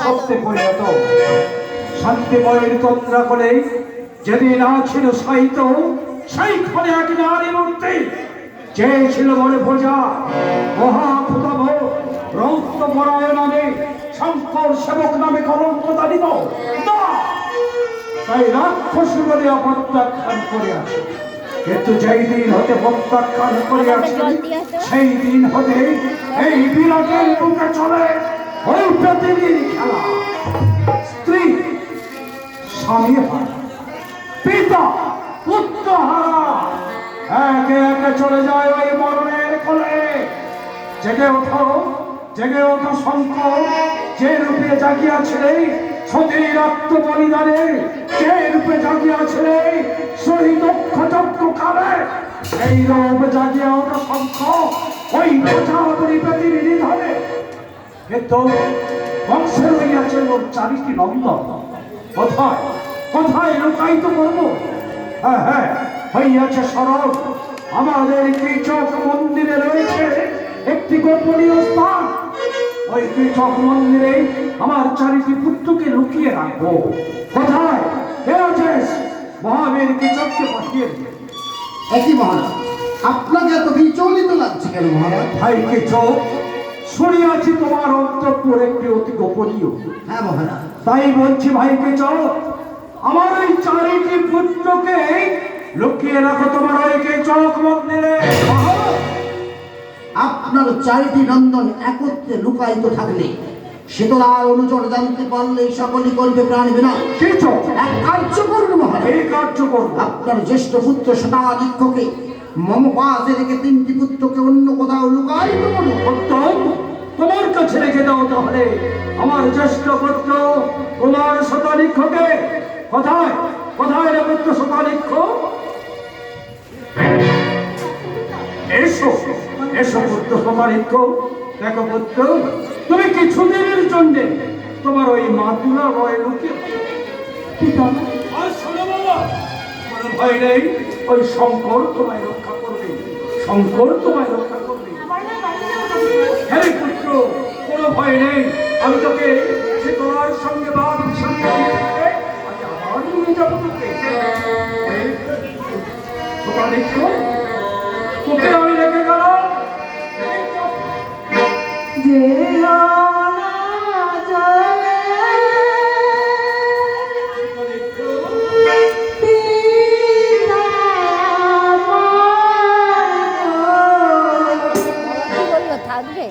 করতে পরিণত। শান্তিময়ের তন্দ্রা করে যেদিন আছিল সাহিত্য, সেই ক্ষণে এক নারী মূর্তি চেয়েছিল মনে বোঝা মহাপ্রতাপ রৌদ্র পরায় নামে শঙ্কর সেবক নামে কলঙ্ক দাঁড়িত না, তাই রাক্ষসী বলে প্রত্যাখ্যান করে আসে। কিন্তু যেই দিন হতে প্রত্যাখ্যান করে আসে, সেই দিন হতে এই বিরাটের বুকে চলে ওই প্রতিদিন খেলা। স্ত্রী স্বামী হারা, পিতা পুত্র হারা, একে একে চলে যায় ওই মরণের কোলে। জেগে ওঠো, জেগে ওঠো শঙ্কর, যে রূপে জাগিয়াছিলে সতীর আত্মবলিদানে, যে রূপে জাগিয়াছিলে শহীদ যজ্ঞ কালে, সেই রূপ জাগিয়া ওঠো শঙ্কর ওই প্রজাপতি প্রতিনিধি ধরে। কিন্তু বংশে রইয়াছে ওর চারিটি নন্দন, কোথায় কোথায় লুকায়িত করবো? হ্যাঁ হ্যাঁ, হইয়াছে সরব। আমাদের কৃষক মন্দিরে রয়েছে একটি গোপনীয় স্থান। ওই কৃষক মন্দিরে আমার চারিটি পুত্রকে লুকিয়ে রাখবো। কোথায় কে আছিস? মহাবীর কৃষককে পাঠিয়ে দিবে। একই মহারাজ, আপনাকে এত বিচলিত লাগছে কেন মহারাজ? ভাই কৃষক, শুনিয়াছি তোমার অন্তঃপুর একটি অতি গোপনীয়। হ্যাঁ মহারাজ। তাই বলছি ভাই কৃষক, আমার ওই চারিটি পুত্রকে লুকিয়ে রাখো তোমার ওই কৃষক মন্দিরে। আপনার চারিটি নন্দন একত্রে লুকায়িত থাকলে শীতলার অনুচর জানতে পারলে সকলই করবে প্রাণ বিনাশ। এক কার্য করুন মহারাজ। এই কার্য করব। আপনার জ্যেষ্ঠ পুত্র শতাধিক্ষকে মম পাশে রেখে তিনটি পুত্রকে অন্য কোথাও লুকায়িত করুন। উত্তম, তোমার কাছে রেখে দাও তাহলে আমার জ্যেষ্ঠ পুত্র কুমার শতাধিক্ষকে। কোথায় কোথায় রে পুত্র শতাধিক্ষ? এসো এসো পুত্র শতাধিক্ষ। দেখো পুত্র, তুমি কিছুদিনের জন্য তোমার ওই মাতুলা রয়ে লুকিয়ে আর শোনো বাবা, কোনো ভয় নেই, ওই শঙ্কর তোমায় রক্ষা করবে, শঙ্কর তোমায় রক্ষা করবে। হ্যাঁ পুত্র, কোনো ভয় নেই, আমি তোকে সে তোমার সঙ্গে বাড়ির সঙ্গে আবার নিয়ে যাবো তোকে। তোকে আমি রেখে গেলাম যে থাকবে।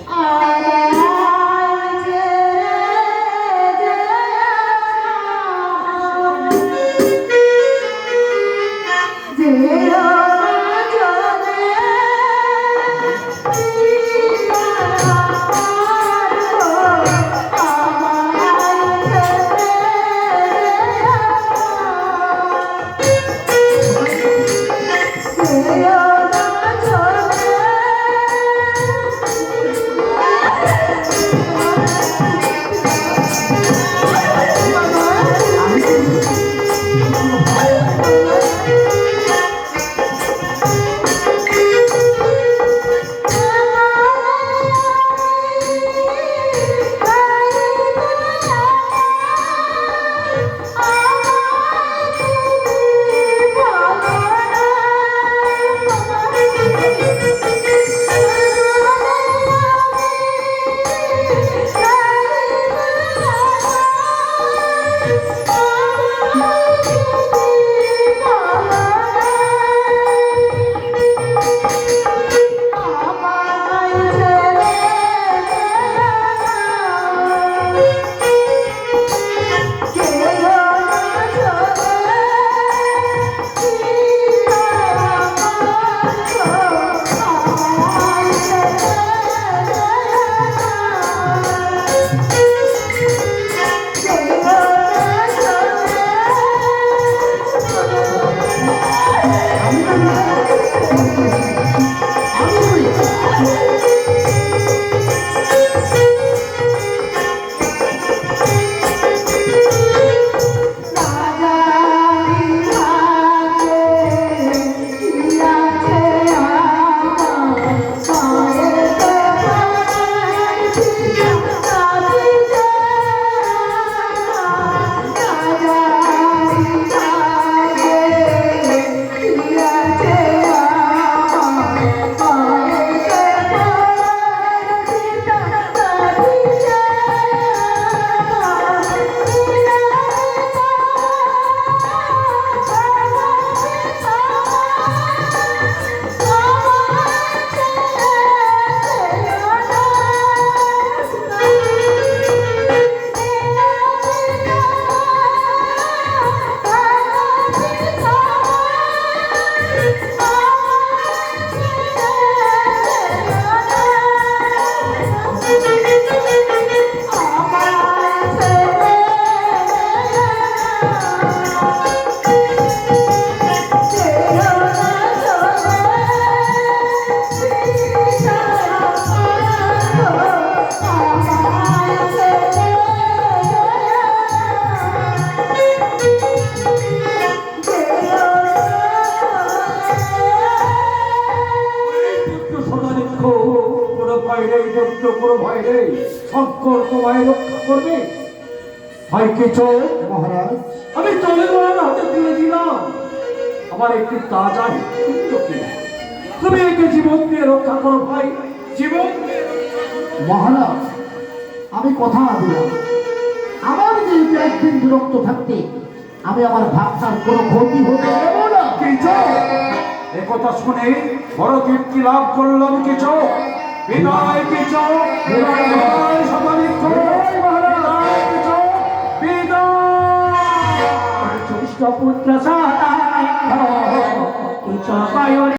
ভয় নেই, শঙ্কর তোমায় রক্ষা করবে। ভাই কিছু মহারাজ, আমি তলের হাতে তুলে দিলাম আমার একটি তাজা পুত্রকে। তুমি একে জীবন দিয়ে রক্ষা করো ভাই, জীবন দিয়ে। মহারাজ, আমি কথা দিলাম আমার যেহেতু একদিন বিরক্ত থাকতে আমি আমার ভাবনার কোনো ক্ষতি হতে দেব না। কিছু একথা শুনে বড় তৃপ্তি লাভ করলাম। কিছু বিদায়, কিছু বিদায়, সকালে বিদায়, কিছু বিদায়। পুত্র